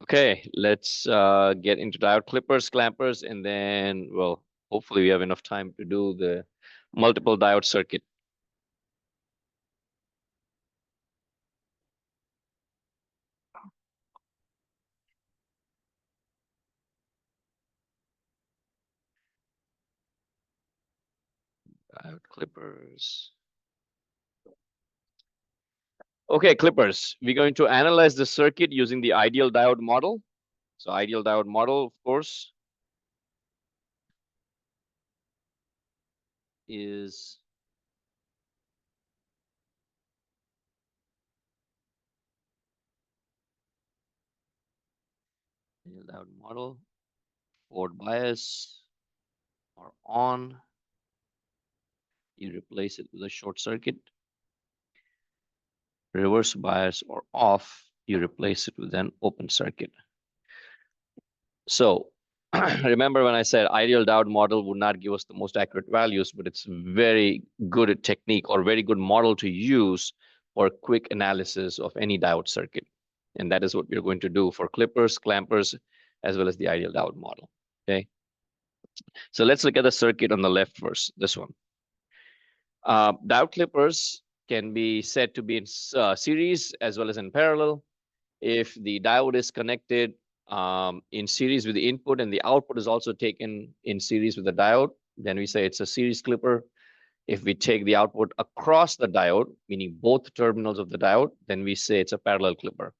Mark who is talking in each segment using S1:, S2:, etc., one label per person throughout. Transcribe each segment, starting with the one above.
S1: Okay, let's get into diode clippers, clampers, and then, well, hopefully we have enough time to do the multiple diode circuit. Diode clippers. Okay, clippers. We're going to analyze the circuit using the ideal diode model. So ideal diode model, of course, is ideal diode model. Forward bias or on. You replace it with a short circuit. Reverse bias or off. You replace it with an open circuit. So remember when I said ideal diode model would not give us the most accurate values, but it's very good technique or very good model to use for quick analysis of any diode circuit. And that is what we're going to do for clippers, clampers, as well as the ideal diode model. Okay. So let's look at the circuit on the left first, this one. Diode clippers can be said to be in series as well as in parallel. If the diode is connected in series with the input and the output is also taken in series with the diode, then we say it's a series clipper. If we take the output across the diode, meaning both terminals of the diode, then we say it's a parallel clipper.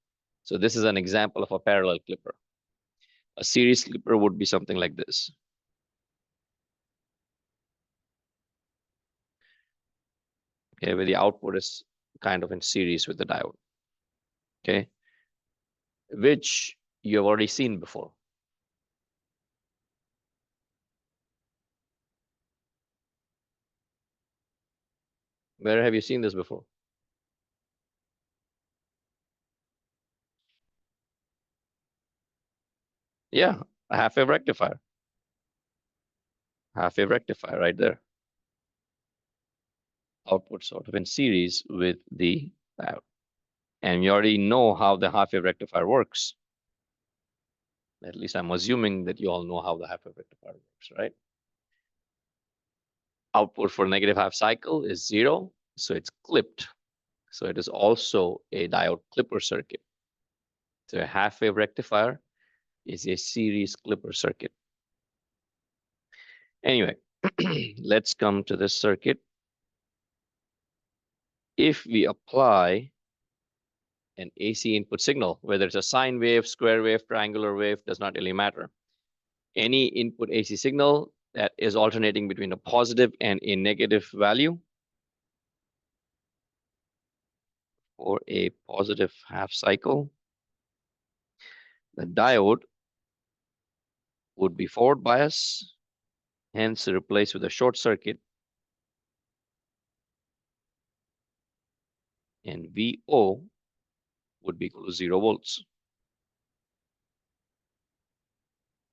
S1: So this is an example of a parallel clipper. A series clipper would be something like this. Okay, where the output is kind of in series with the diode. Okay, which you have already seen before. Where have you seen this before? Yeah, a half-wave rectifier. Half-wave rectifier right there. Output sort of in series with the diode. And you already know how the half-wave rectifier works. At least I'm assuming that you all know how the half-wave rectifier works, right? Output for negative half cycle is 0, so it's clipped. So it is also a diode clipper circuit. So a half-wave rectifier is a series clipper circuit. Anyway, let's come to this circuit. If we apply an AC input signal, whether it's a sine wave, square wave, triangular wave, does not really matter. Any input AC signal that is alternating between a positive and a negative value for a positive half cycle, the diode would be forward bias, hence replaced with a short circuit, and VO would be equal to 0 volts.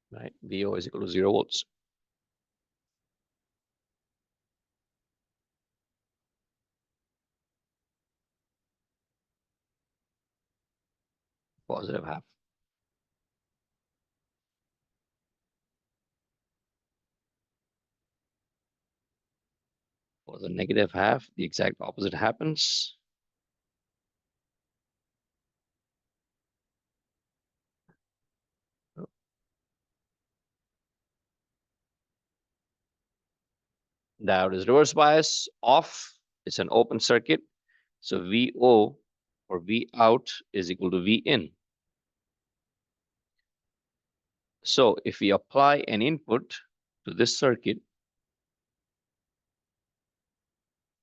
S1: Right? VO is equal to 0 volts. Positive half. For the negative half, the exact opposite happens. Diode is reverse bias, off. It's an open circuit. So VO or V out is equal to V in. So if we apply an input to this circuit,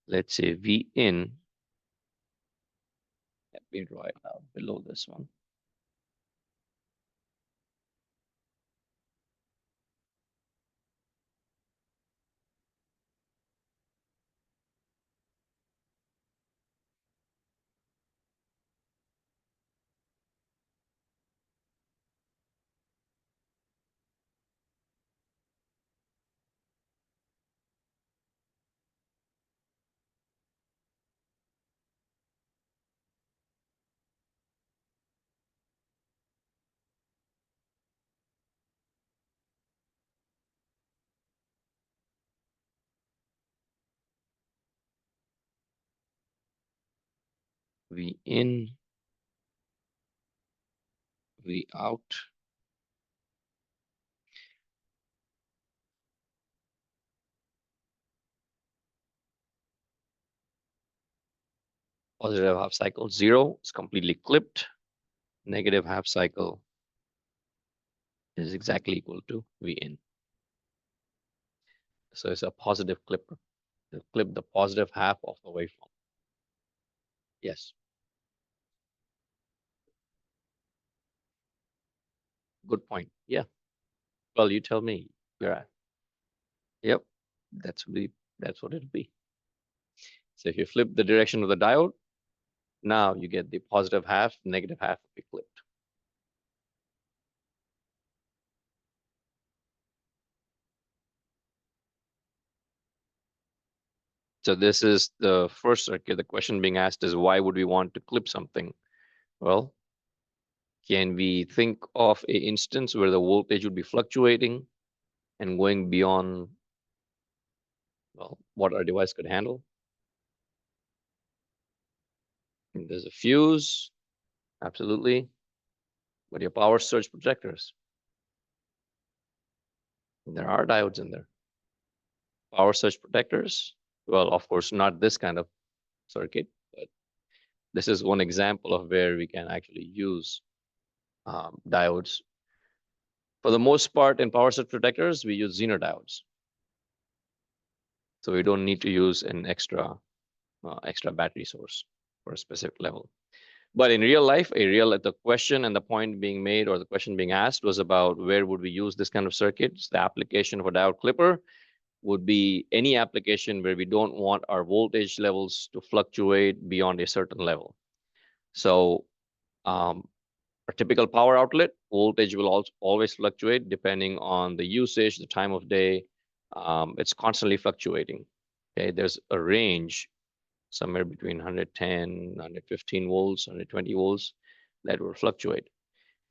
S1: let's say V in, let me draw it out below this one. V in, V out. Positive half cycle 0 is completely clipped. Negative half cycle is exactly equal to V in. So it's a positive clipper. To clip the positive half of the waveform. Yes. Good point. Yeah. Well, you tell me. Yeah. Yep. That's what it'll be. So if you flip the direction of the diode, now you get the positive half, negative half will be clipped. So this is the first circuit. The question being asked is why would we want to clip something? Well, can we think of an instance where the voltage would be fluctuating and going beyond, well, what our device could handle? And there's a fuse, absolutely. But your power surge protectors, there are diodes in there. Power surge protectors, well, of course, not this kind of circuit, but this is one example of where we can actually use diodes. For the most part, in power surge protectors, we use Zener diodes. So we don't need to use an extra battery source for a specific level. But in real life, the question and the point being made or the question being asked was about where would we use this kind of circuits. The application of a diode clipper would be any application where we don't want our voltage levels to fluctuate beyond a certain level. So a typical power outlet voltage will also always fluctuate depending on the usage, the time of day. It's constantly fluctuating. Okay, there's a range somewhere between 110, 115 volts, 120 volts that will fluctuate.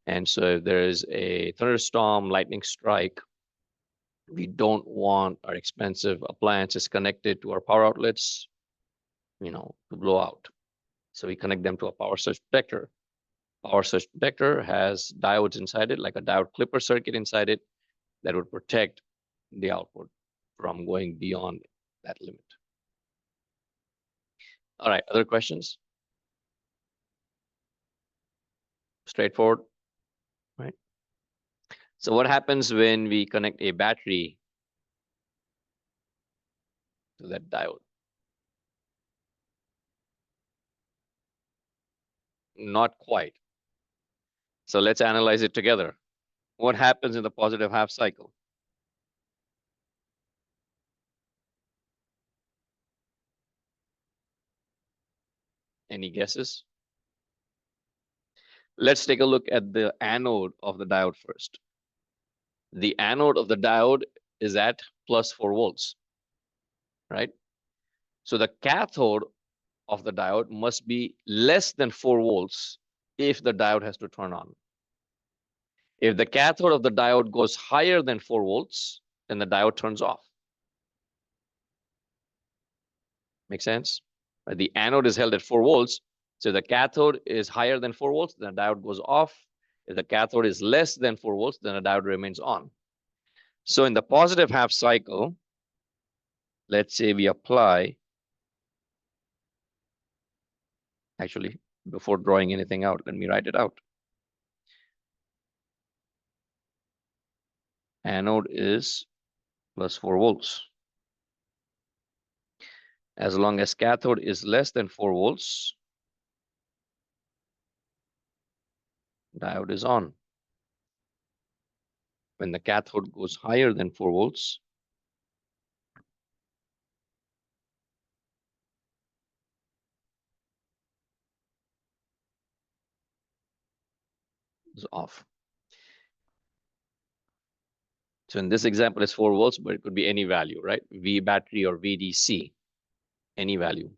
S1: And so if there is a thunderstorm, lightning strike, we don't want our expensive appliances connected to our power outlets, to blow out. So we connect them to a power surge protector. Power surge protector has diodes inside it, like a diode clipper circuit inside it, that would protect the output from going beyond that limit. All right, other questions? Straightforward, right? So what happens when we connect a battery to that diode? Not quite. So let's analyze it together. What happens in the positive half cycle? Any guesses? Let's take a look at the anode of the diode first. The anode of the diode is at plus 4 volts, right? So the cathode of the diode must be less than 4 volts if the diode has to turn on. If the cathode of the diode goes higher than 4 volts, then the diode turns off. Make sense? The anode is held at 4 volts. So the cathode is higher than 4 volts, then the diode goes off. If the cathode is less than 4 volts, then the diode remains on. So in the positive half cycle, let's say we apply, actually, before drawing anything out, let me write it out. Anode is plus 4 volts. As long as cathode is less than 4 volts, diode is on. When the cathode goes higher than 4 volts, is off. So in this example, it's 4 volts, but it could be any value, right? V battery or VDC, any value.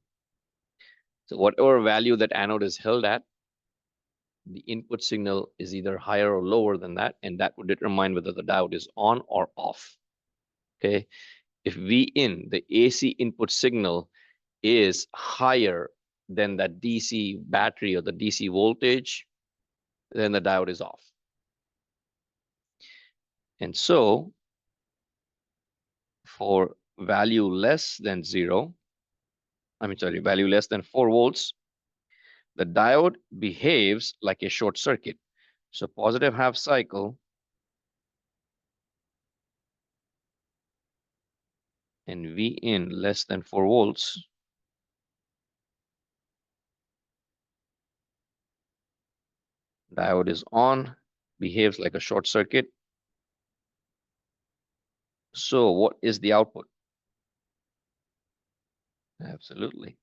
S1: So whatever value that anode is held at, the input signal is either higher or lower than that, and that would determine whether the diode is on or off. Okay, if V in, the AC input signal, is higher then that DC battery or the DC voltage, then the diode is off. And so for value less than value less than 4 volts, the diode behaves like a short circuit. So positive half cycle and V in less than 4 volts, diode is on, behaves like a short circuit. So what is the output? Absolutely.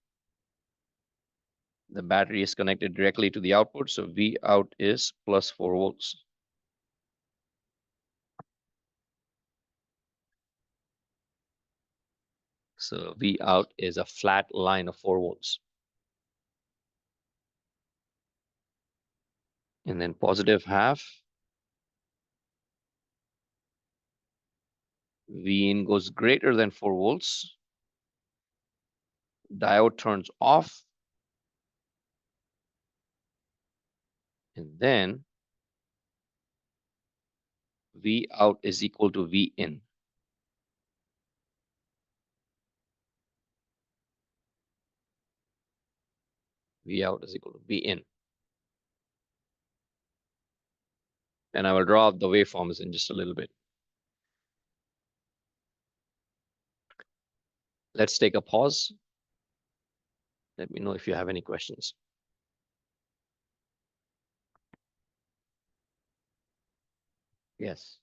S1: The battery is connected directly to the output, so V out is plus 4 volts. So V out is a flat line of 4 volts. And then positive half, V in goes greater than 4 volts. Diode turns off. And then V out is equal to V in. V out is equal to V in. And I will draw up the waveforms in just a little bit. Let's take a pause. Let me know if you have any questions. Yes.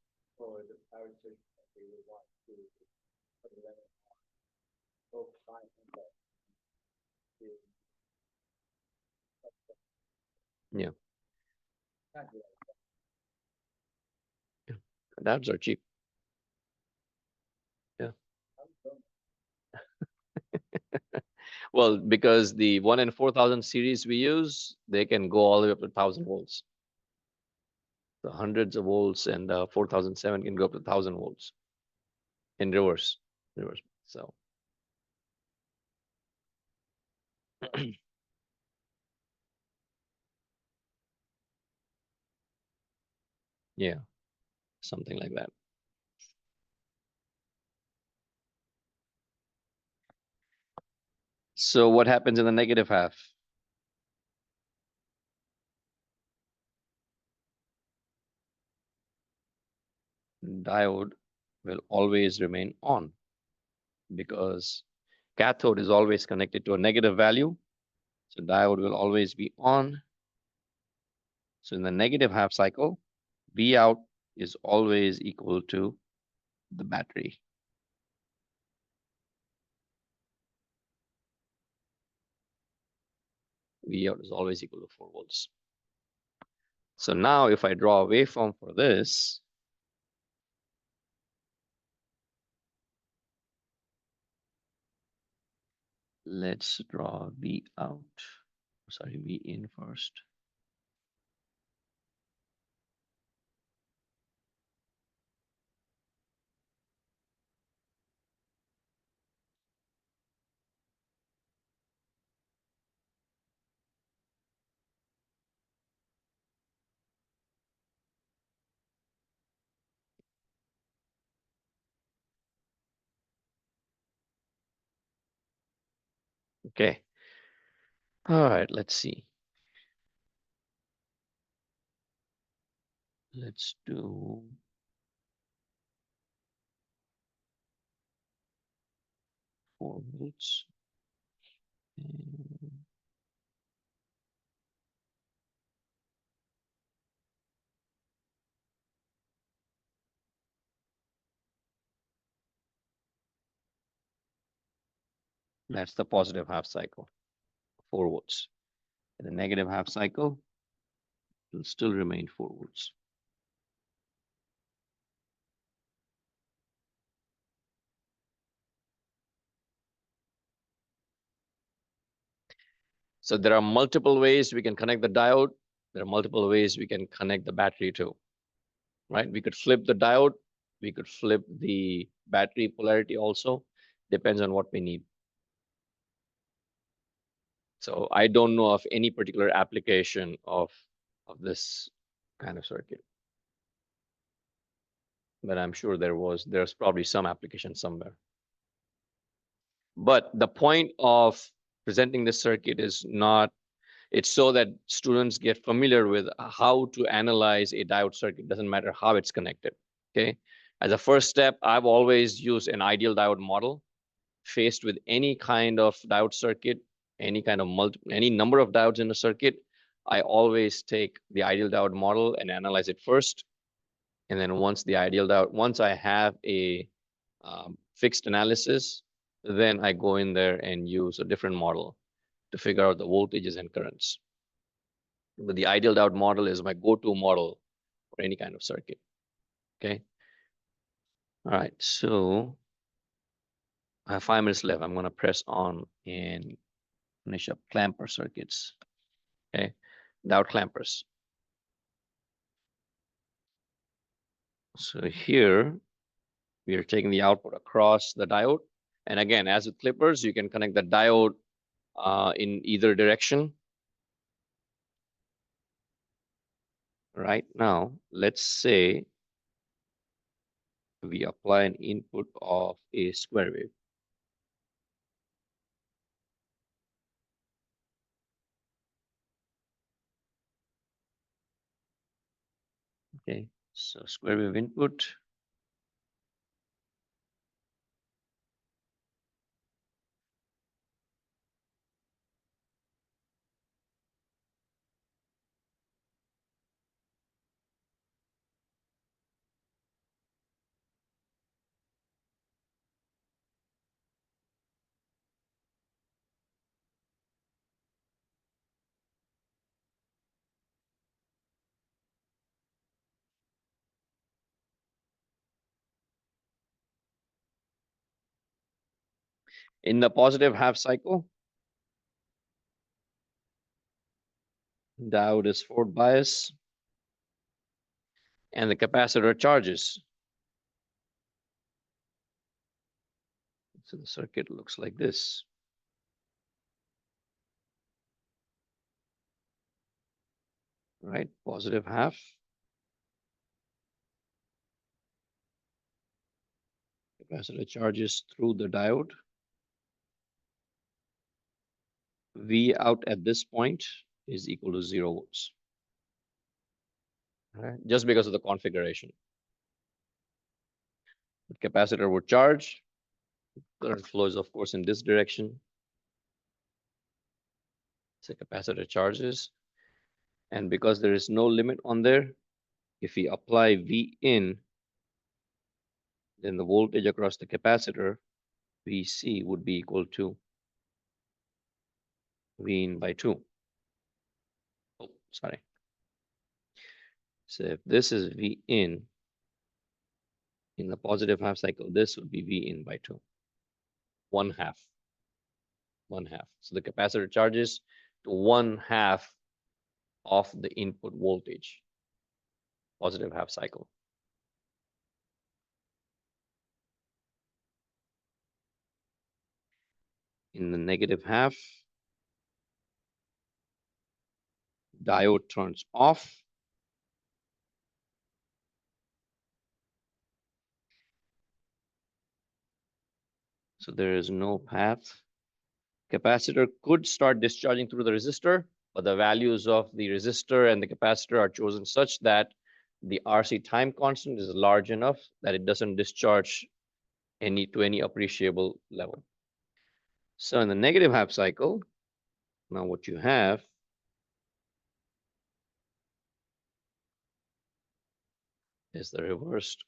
S1: Yeah. Diodes are cheap. Yeah. Well, because the 1 in 4,000 series we use, they can go all the way up to 1,000 volts. The hundreds of volts and 4007 can go up to 1,000 volts in reverse. So yeah, something like that. So what happens in the negative half? Diode will always remain on because cathode is always connected to a negative value. So diode will always be on. So in the negative half cycle, V out is always equal to the battery. V out is always equal to 4 volts. So now if I draw a waveform for this, let's draw V out. Sorry, V in first. Okay. All right, let's see. Let's do 4 volts. And that's the positive half cycle, 4 volts. And the negative half cycle will still remain 4 volts. So there are multiple ways we can connect the diode. There are multiple ways we can connect the battery too, right? We could flip the diode. We could flip the battery polarity also. Depends on what we need. So I don't know of any particular application of this kind of circuit, but I'm sure there's probably some application somewhere. But the point of presenting this circuit is not, it's so that students get familiar with how to analyze a diode circuit. Doesn't matter how it's connected. Okay. As a first step, I've always used an ideal diode model. Faced with any kind of diode circuit, any kind of any number of diodes in a circuit, I always take the ideal diode model and analyze it first. And then once I have a fixed analysis, then I go in there and use a different model to figure out the voltages and currents. But the ideal diode model is my go-to model for any kind of circuit. Okay. All right. So I have 5 minutes left. I'm going to press on and finish up clamper circuits. Okay. Diode clampers. So here we are taking the output across the diode. And again, as with clippers, you can connect the diode in either direction. Right now, let's say we apply an input of a square wave. Okay, so square wave input. In the positive half cycle, diode is forward bias and the capacitor charges. So the circuit looks like this. Right, positive half. Capacitor charges through the diode. V out at this point is equal to 0 volts. Right, just because of the configuration. The capacitor would charge. Current flow is, of course, in this direction. So capacitor charges. And because there is no limit on there, if we apply V in, then the voltage across the capacitor, VC, would be equal to V in by 2. Oh, sorry. So if this is V in the positive half cycle, this would be V in by 2. 1/2. 1/2. So the capacitor charges to 1/2 of the input voltage, positive half cycle. In the negative half, diode turns off. So there is no path. Capacitor could start discharging through the resistor, but the values of the resistor and the capacitor are chosen such that the RC time constant is large enough that it doesn't discharge to any appreciable level. So in the negative half cycle, now what you have is the reversed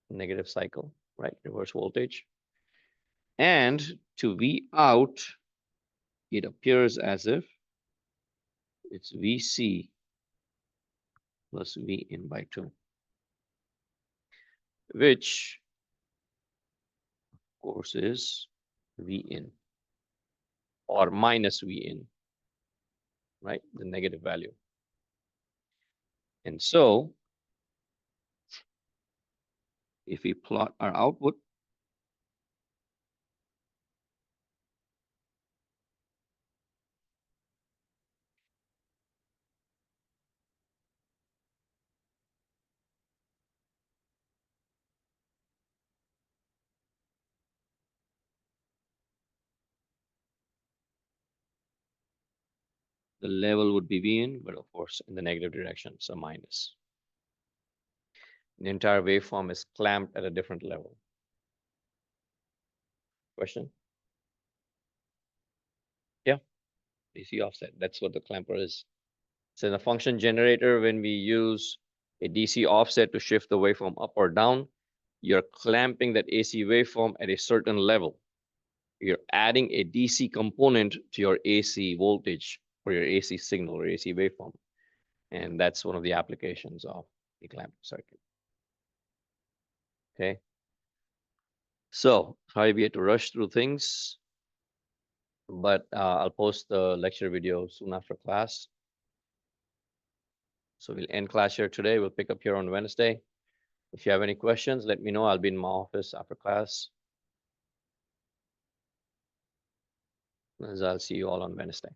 S1: negative cycle, right? Reverse voltage. And to V out, it appears as if it's VC plus V in by 2, which of course is V in or minus V in, right? The negative value. And so if we plot our output, the level would be V in, but of course in the negative direction, so minus. The entire waveform is clamped at a different level. Question? Yeah, DC offset. That's what the clamper is. So in the function generator, when we use a DC offset to shift the waveform up or down, you're clamping that AC waveform at a certain level. You're adding a DC component to your AC voltage or your AC signal or AC waveform. And that's one of the applications of the clamping circuit. Okay. So sorry we had to rush through things, but I'll post the lecture video soon after class. So we'll end class here today. We'll pick up here on Wednesday. If you have any questions, let me know. I'll be in my office after class. I'll see you all on Wednesday.